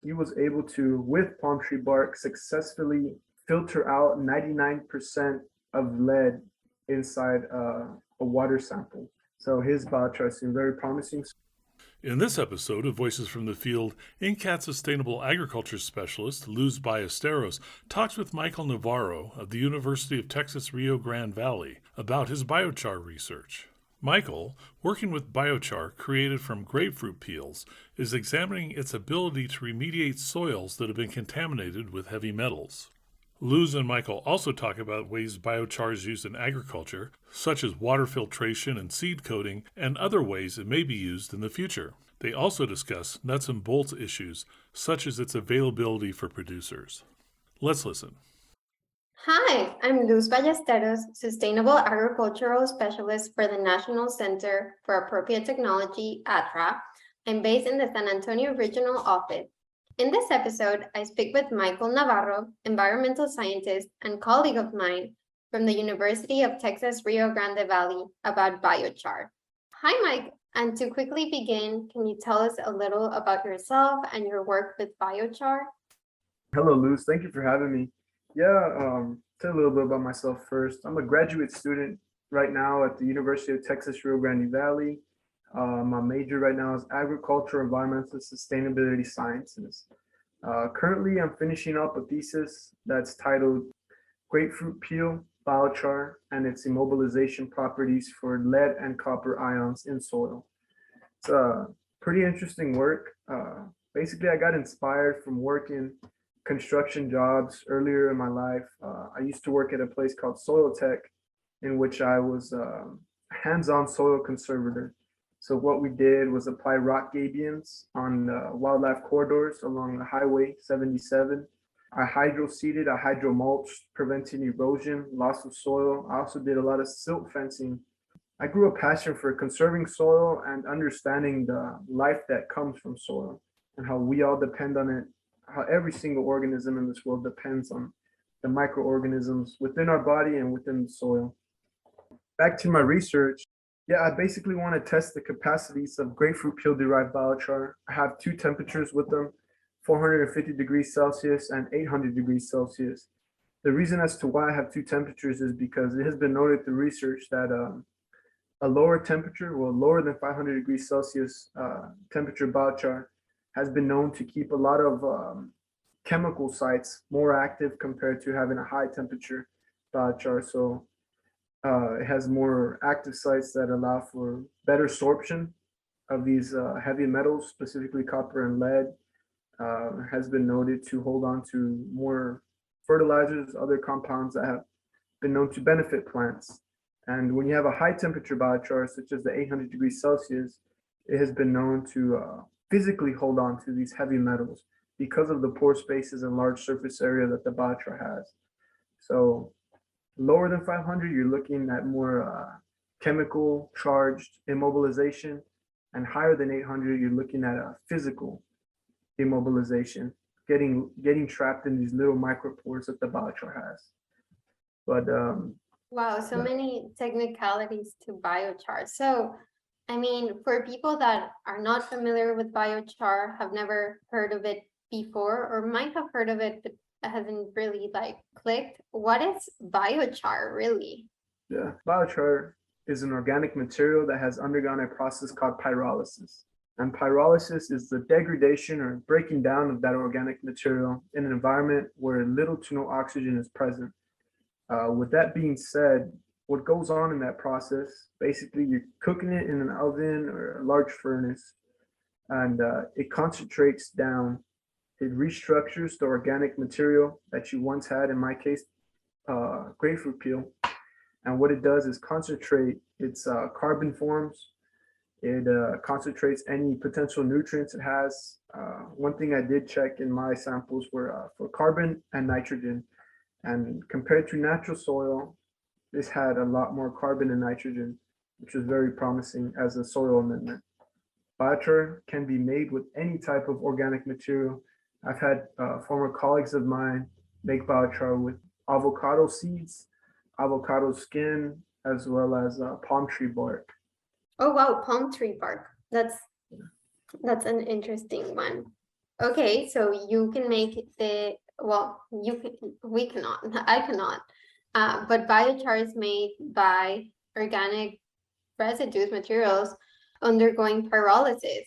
he was able to, with palm tree bark, successfully filter out 99% of lead inside a water sample. So his biochar seemed very promising. In this episode of Voices from the Field, NCAT Sustainable Agriculture Specialist Luz Ballesteros talks with Michael Navarro of the University of Texas Rio Grande Valley about his biochar research. Michael, working with biochar created from grapefruit peels, is examining its ability to remediate soils that have been contaminated with heavy metals. Luz and Michael also talk about ways biochar is used in agriculture, such as water filtration and seed coating, and other ways it may be used in the future. They also discuss nuts and bolts issues, such as its availability for producers. Let's listen. Hi, I'm Luz Ballesteros, Sustainable Agricultural Specialist for the National Center for Appropriate Technology, ATTRA. I'm based in the San Antonio Regional Office. In this episode, I speak with Michael Navarro, environmental scientist and colleague of mine from the University of Texas Rio Grande Valley about biochar. Hi, Mike. And to quickly begin, can you tell us a little about yourself and your work with biochar? Hello, Luz. Thank you for having me. Tell a little bit about myself first. I'm a graduate student right now at the University of Texas Rio Grande Valley. My major right now is agriculture, environmental sustainability sciences. Currently, I'm finishing up a thesis that's titled Grapefruit Peel, Biochar, and its Immobilization Properties for Lead and Copper Ions in Soil. It's pretty interesting work. Basically, I got inspired from working construction jobs earlier in my life. I used to work at a place called Soil Tech, in which I was a hands-on soil conservator. So what we did was apply rock gabions on wildlife corridors along the Highway 77. I hydro-seeded, I hydro-mulched, preventing erosion, loss of soil. I also did a lot of silt fencing. I grew a passion for conserving soil and understanding the life that comes from soil and how we all depend on it, how every single organism in this world depends on the microorganisms within our body and within the soil. Back to my research. I basically want to test the capacities of grapefruit peel-derived biochar. I have two temperatures with them, 450 degrees Celsius and 800 degrees Celsius. The reason as to why I have two temperatures is because it has been noted through research that a lower temperature, well, lower than 500 degrees Celsius temperature biochar has been known to keep a lot of chemical sites more active compared to having a high temperature biochar. So it has more active sites that allow for better sorption of these heavy metals, specifically copper and lead. Has been noted to hold on to more fertilizers, other compounds that have been known to benefit plants. And when you have a high temperature biochar, such as the 800 degrees Celsius, it has been known to physically hold on to these heavy metals because of the pore spaces and large surface area that the biochar has. So lower than 500, you're looking at more chemical charged immobilization, and higher than 800, you're looking at a physical immobilization, getting trapped in these little micropores that the biochar has. But Wow, so many technicalities to biochar. So, I mean, for people that are not familiar with biochar, have never heard of it before, or might have heard of it, but hasn't really clicked. What is biochar really? Yeah, biochar is an organic material that has undergone a process called pyrolysis. And pyrolysis is the degradation or breaking down of that organic material in an environment where little to no oxygen is present. With that being said, what goes on in that process, basically you're cooking it in an oven or a large furnace, and it concentrates down. It restructures the organic material that you once had, in my case, grapefruit peel. And what it does is concentrate its carbon forms. It concentrates any potential nutrients it has. One thing I did check in my samples were for carbon and nitrogen. And compared to natural soil, this had a lot more carbon and nitrogen, which was very promising as a soil amendment. Biochar can be made with any type of organic material. I've had former colleagues of mine make biochar with avocado seeds, avocado skin, as well as palm tree bark. Oh wow, palm tree bark. That's an interesting one. Okay, so you can make we cannot, I cannot. But biochar is made by organic residues, materials undergoing pyrolysis.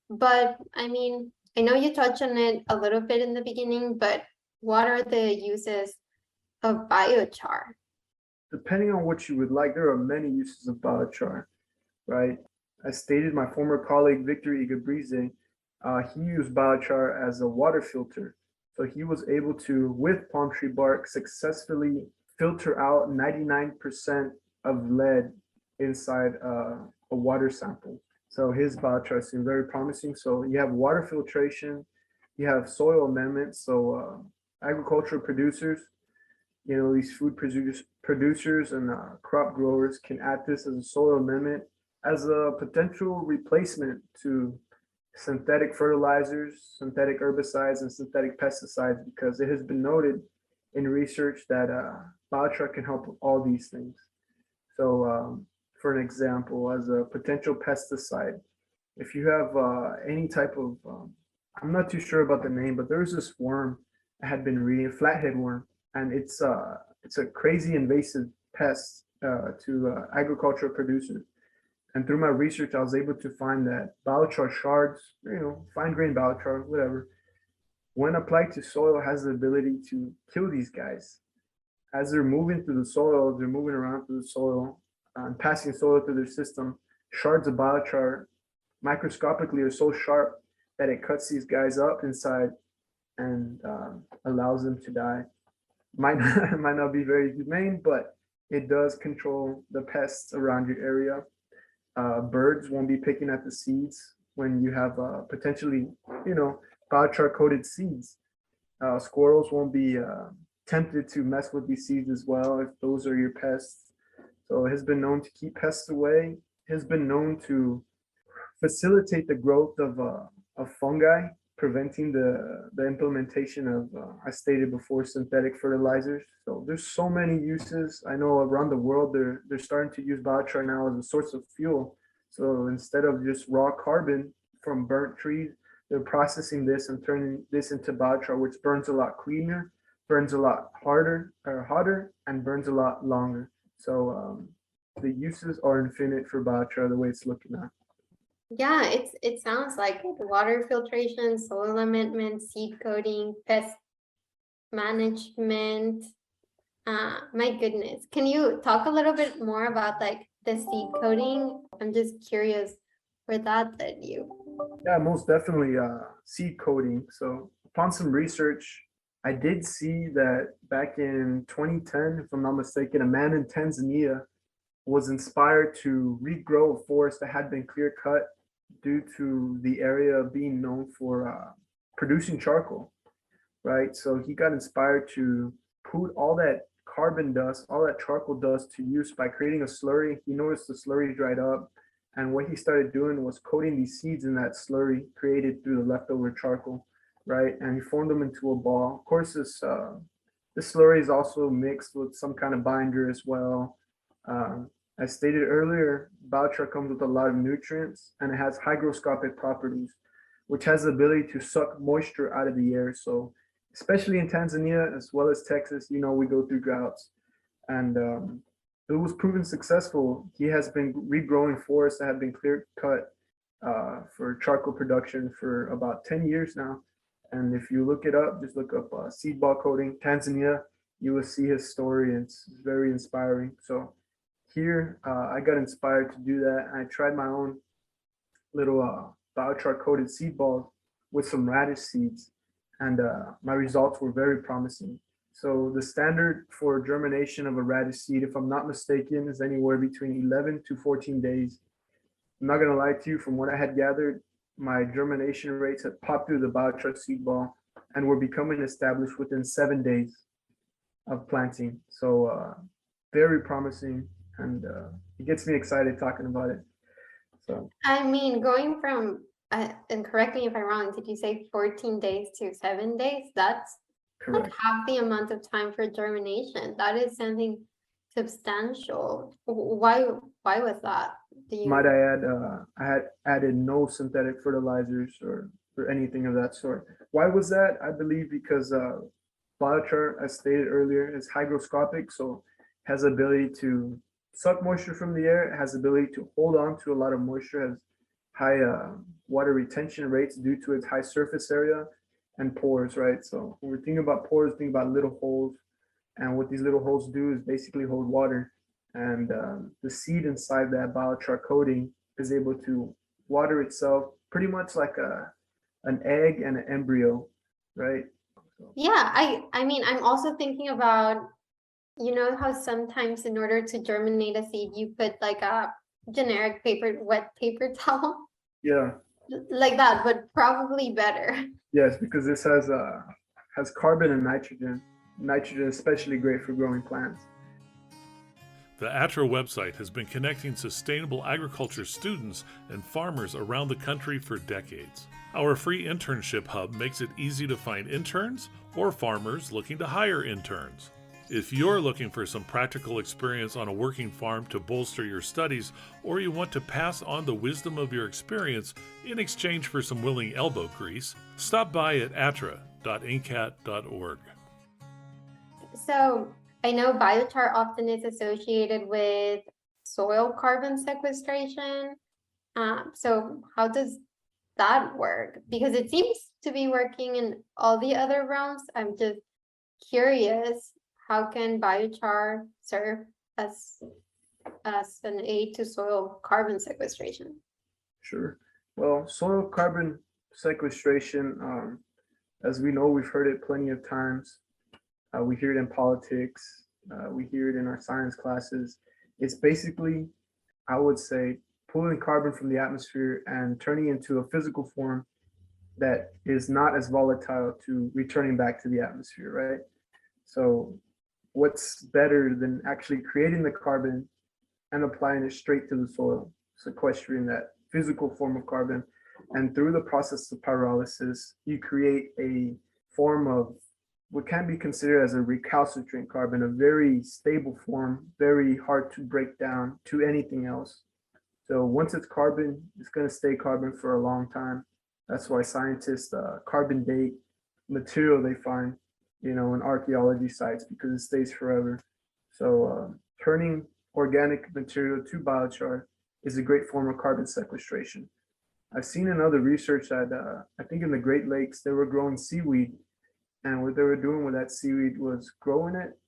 But I mean, I know you touched on it a little bit in the beginning, but what are the uses of biochar? Depending on what you would like, there are many uses of biochar, right? As stated, my former colleague Victor Igabrize, he used biochar as a water filter. So he was able to, with palm tree bark, successfully filter out 99% of lead inside a water sample. So his biochar seemed very promising. So you have water filtration, you have soil amendments. So agricultural producers, these producers and crop growers can add this as a soil amendment as a potential replacement to synthetic fertilizers, synthetic herbicides, and synthetic pesticides, because it has been noted in research that biochar can help with all these things. So, for an example, as a potential pesticide, if you have any type of, I'm not too sure about the name, but there's this worm I had been reading, flathead worm, and it's a crazy invasive pest to agricultural producers. And through my research, I was able to find that biochar shards, fine grain biochar, whatever, when applied to soil, has the ability to kill these guys. As they're moving through the soil, they're moving around through the soil and passing soil through their system. Shards of biochar microscopically are so sharp that it cuts these guys up inside and allows them to die. Might not be very humane, but it does control the pests around your area. Birds won't be picking at the seeds when you have potentially, biochar coated seeds. Squirrels won't be tempted to mess with these seeds as well if those are your pests. So it has been known to keep pests away. It has been known to facilitate the growth of fungi, preventing the implementation of, I stated before, synthetic fertilizers. So there's so many uses. I know around the world they're starting to use biochar now as a source of fuel. So instead of just raw carbon from burnt trees, they're processing this and turning this into biochar, which burns a lot cleaner, burns a lot harder or hotter, and burns a lot longer. So the uses are infinite for biochar the way it's looking at. Yeah, it sounds like water filtration, soil amendment, seed coating, pest management. My goodness. Can you talk a little bit more about like the seed coating? I'm just curious where that led you. Yeah, most definitely seed coating. So upon some research, I did see that back in 2010, if I'm not mistaken, a man in Tanzania was inspired to regrow a forest that had been clear cut due to the area being known for producing charcoal, right? So he got inspired to put all that carbon dust, all that charcoal dust to use by creating a slurry. He noticed the slurry dried up, and what he started doing was coating these seeds in that slurry created through the leftover charcoal, right? And he formed them into a ball. Of course, this slurry is also mixed with some kind of binder as well. As stated earlier, biochar comes with a lot of nutrients and it has hygroscopic properties, which has the ability to suck moisture out of the air. So, especially in Tanzania as well as Texas, we go through droughts, and it was proven successful. He has been regrowing forests that have been clear cut for charcoal production for about 10 years now. And if you look it up, just look up seed ball coating Tanzania, you will see his story. It's very inspiring. So here, I got inspired to do that. I tried my own little biochar coated seed balls with some radish seeds, and my results were very promising. So the standard for germination of a radish seed, if I'm not mistaken, is anywhere between 11 to 14 days. I'm not gonna lie to you, from what I had gathered, my germination rates had popped through the biochar seed ball and were becoming established within 7 days of planting. So very promising, and it gets me excited talking about it. So I mean, going from, and correct me if I'm wrong, did you say 14 days to 7 days? That's like correct. half the amount of time for germination. That is something substantial. Why was that? Do you Might I add, I had added no synthetic fertilizers or or anything of that sort. Why was that? I believe because biochar, as stated earlier, is hygroscopic, so has the ability to suck moisture from the air, has the ability to hold on to a lot of moisture, has high water retention rates due to its high surface area and pores, right? So when we're thinking about pores, think about little holes. And what these little holes do is basically hold water. And the seed inside that biochar coating is able to water itself pretty much like an egg and an embryo, right? So, Yeah, I mean, I'm also thinking about, you know, how sometimes in order to germinate a seed, you put like a generic wet paper towel, yeah, like that, but probably better. yes, because this has carbon and nitrogen. Nitrogen is especially great for growing plants. The ATTRA website has been connecting sustainable agriculture students and farmers around the country for decades. Our free internship hub makes it easy to find interns or farmers looking to hire interns. If you're looking for some practical experience on a working farm to bolster your studies, or you want to pass on the wisdom of your experience in exchange for some willing elbow grease, stop by at attra.ncat.org. So I know biochar often is associated with soil carbon sequestration. So how does that work? Because it seems to be working in all the other realms. I'm just curious, how can biochar serve as an aid to soil carbon sequestration? Sure. Well, soil carbon sequestration, as we know, we've heard it plenty of times. We hear it in politics. We hear it in our science classes. It's basically, I would say, pulling carbon from the atmosphere and turning it into a physical form that is not as volatile to returning back to the atmosphere, right? So what's better than actually creating the carbon and applying it straight to the soil, sequestering that physical form of carbon. And through the process of pyrolysis, you create a form of what can be considered as a recalcitrant carbon, a very stable form, very hard to break down to anything else. So once it's carbon, it's going to stay carbon for a long time. That's why scientists carbon date material they find, in archaeology sites because it stays forever. So turning organic material to biochar is a great form of carbon sequestration. I've seen in other research that I think in the Great Lakes, they were growing seaweed. And what they were doing with that seaweed was growing it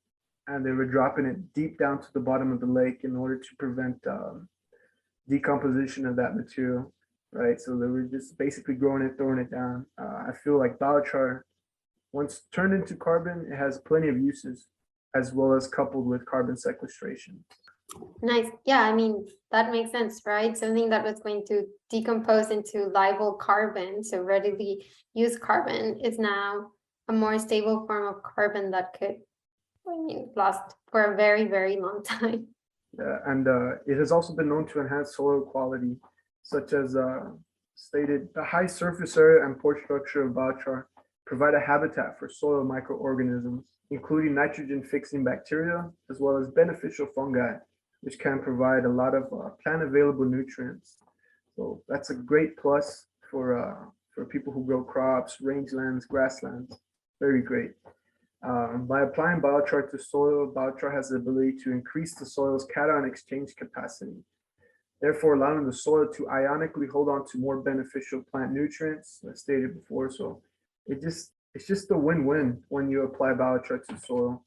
and they were dropping it deep down to the bottom of the lake in order to prevent decomposition of that material, right? So they were just basically growing it, throwing it down. I feel like biochar, once turned into carbon, it has plenty of uses as well as coupled with carbon sequestration. Nice. Yeah, I mean, that makes sense, right? Something that was going to decompose into liable carbon, so readily used carbon, is now a more stable form of carbon that could, last for a very, very long time. Yeah, and it has also been known to enhance soil quality, such as stated, the high surface area and pore structure of biochar provide a habitat for soil microorganisms, including nitrogen-fixing bacteria, as well as beneficial fungi, which can provide a lot of plant-available nutrients. So that's a great plus for people who grow crops, rangelands, grasslands. Very great. By applying biochar to soil, biochar has the ability to increase the soil's cation exchange capacity, therefore allowing the soil to ionically hold on to more beneficial plant nutrients, as stated before. So it's just a win-win when you apply biochar to soil.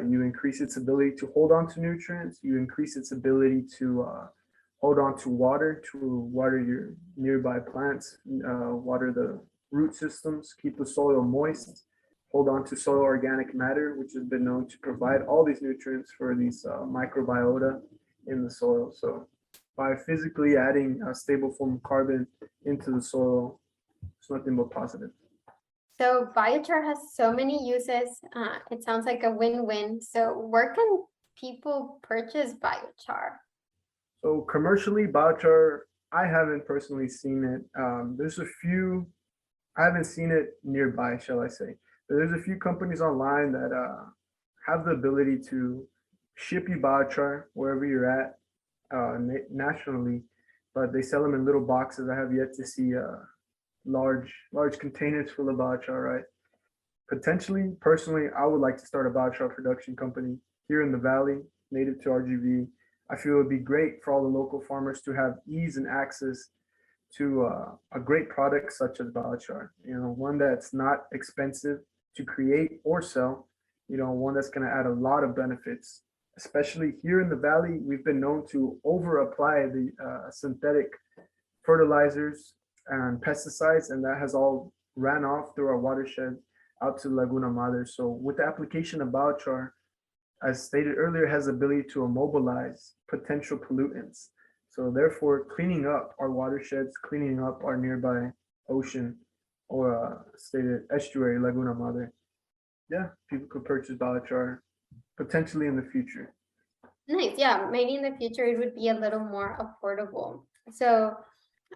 You increase its ability to hold on to nutrients. You increase its ability to hold on to water your nearby plants, water the root systems, keep the soil moist, hold on to soil organic matter, which has been known to provide all these nutrients for these microbiota in the soil. So by physically adding a stable form of carbon into the soil, it's nothing but positive. So biochar has so many uses. It sounds like a win-win. So where can people purchase biochar? So commercially, biochar, I haven't personally seen it. There's a few, I haven't seen it nearby, shall I say. But there's a few companies online that have the ability to ship you biochar wherever you're at nationally, but they sell them in little boxes. I have yet to see large containers full of biochar, right? Potentially, personally, I would like to start a biochar production company here in the valley, native to RGV. I feel it would be great for all the local farmers to have ease and access to a great product such as biochar. One that's not expensive to create or sell. One that's going to add a lot of benefits. Especially here in the valley, we've been known to over apply the synthetic fertilizers and pesticides, and that has all ran off through our watershed out to Laguna Madre. So with the application of biochar, as stated earlier, has the ability to immobilize potential pollutants. So therefore, cleaning up our watersheds, cleaning up our nearby ocean or stated estuary, Laguna Madre. Yeah, people could purchase biochar potentially in the future. Nice. Yeah, maybe in the future it would be a little more affordable. So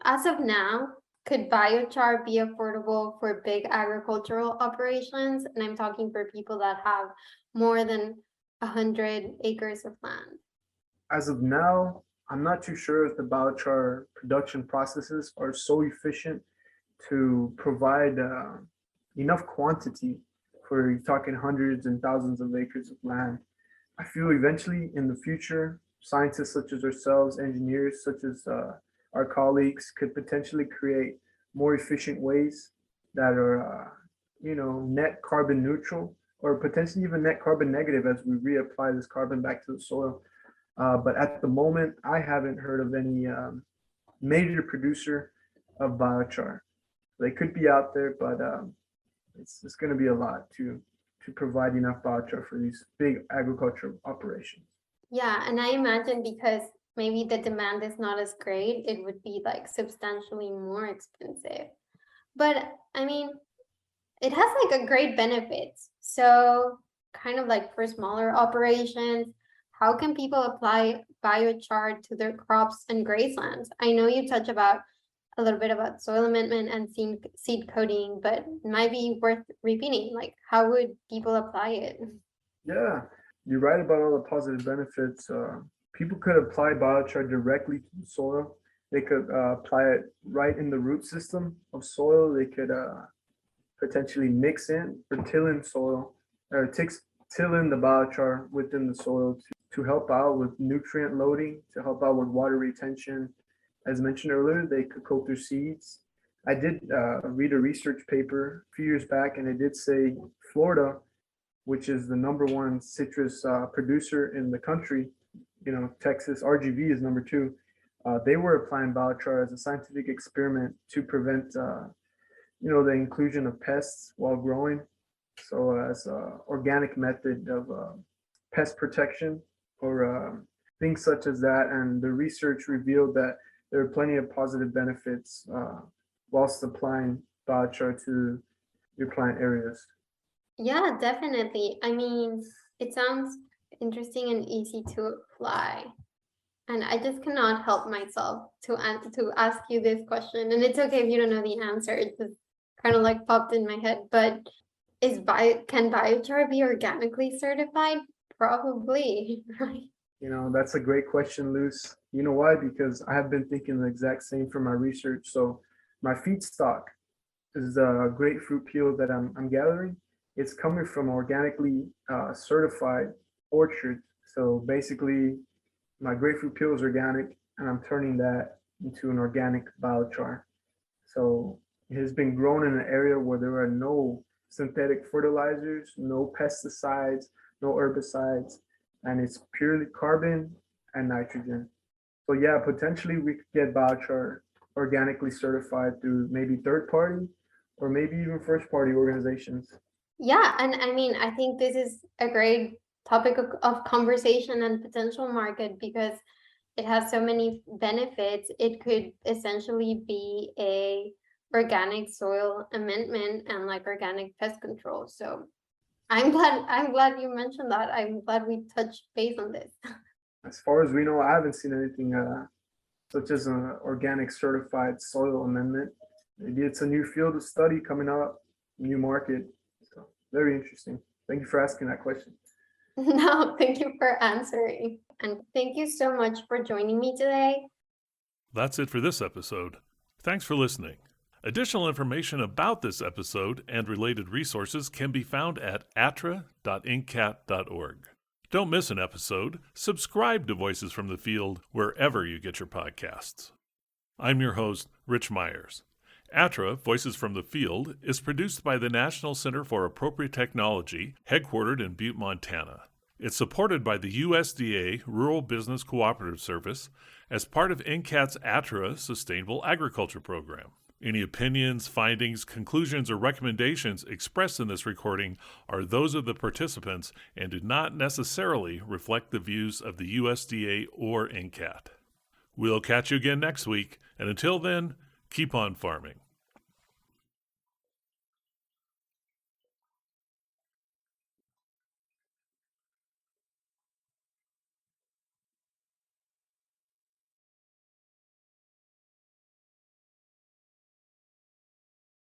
as of now, could biochar be affordable for big agricultural operations? And I'm talking for people that have more than 100 acres of land. As of now, I'm not too sure if the biochar production processes are so efficient to provide enough quantity for talking hundreds and thousands of acres of land. I feel eventually in the future, scientists such as ourselves, engineers such as our colleagues could potentially create more efficient ways that are, net carbon neutral or potentially even net carbon negative as we reapply this carbon back to the soil. But at the moment, I haven't heard of any major producer of biochar. They could be out there, but it's going to be a lot to provide enough biochar for these big agricultural operations. Yeah, and I imagine because maybe the demand is not as great, it would be like substantially more expensive. But I mean, it has like a great benefits. So kind of like for smaller operations, how can people apply biochar to their crops and grazelands? I know you touch about a little bit about soil amendment and seed coating, but it might be worth repeating. Like, how would people apply it? Yeah, you're right about all the positive benefits. People could apply biochar directly to the soil. They could apply it right in the root system of soil. They could potentially mix in or till in soil or till in the biochar within the soil to help out with nutrient loading, to help out with water retention. As mentioned earlier, they could coat their seeds. I did read a research paper a few years back, and it did say Florida, which is the #1 citrus producer in the country, Texas, RGV is #2. They were applying biochar as a scientific experiment to prevent, the inclusion of pests while growing. So as an organic method of pest protection or things such as that. And the research revealed that there are plenty of positive benefits whilst applying biochar to your plant areas. Yeah, definitely. I mean, it sounds interesting and easy to apply. And I just cannot help myself to ask you this question. And it's okay if you don't know the answer. It just kind of like popped in my head. But can biochar be organically certified? Probably, right? That's a great question, Luz. You know why? Because I have been thinking the exact same for my research. So my feedstock is the grapefruit peel that I'm gathering. It's coming from organically certified orchards. So basically, my grapefruit peel is organic, and I'm turning that into an organic biochar. So it has been grown in an area where there are no synthetic fertilizers, no pesticides, no herbicides, and it's purely carbon and nitrogen. So yeah, potentially we could get biochar organically certified through maybe third party or maybe even first party organizations. Yeah, and I mean, I think this is a great topic of conversation and potential market because it has so many benefits. It could essentially be a organic soil amendment and like organic pest control. So I'm glad you mentioned that. I'm glad we touched base on this. As far as we know, I haven't seen anything such as an organic certified soil amendment. Maybe it's a new field of study coming up, new market. So very interesting. Thank you for asking that question. No, thank you for answering. And thank you so much for joining me today. That's it for this episode. Thanks for listening. Additional information about this episode and related resources can be found at attra.ncat.org. Don't miss an episode. Subscribe to Voices from the Field wherever you get your podcasts. I'm your host, Rich Myers. ATTRA, Voices from the Field, is produced by the National Center for Appropriate Technology, headquartered in Butte, Montana. It's supported by the USDA Rural Business Cooperative Service as part of NCAT's ATTRA Sustainable Agriculture program. Any opinions, findings, conclusions, or recommendations expressed in this recording are those of the participants and do not necessarily reflect the views of the USDA or NCAT. We'll catch you again next week, and until then, keep on farming.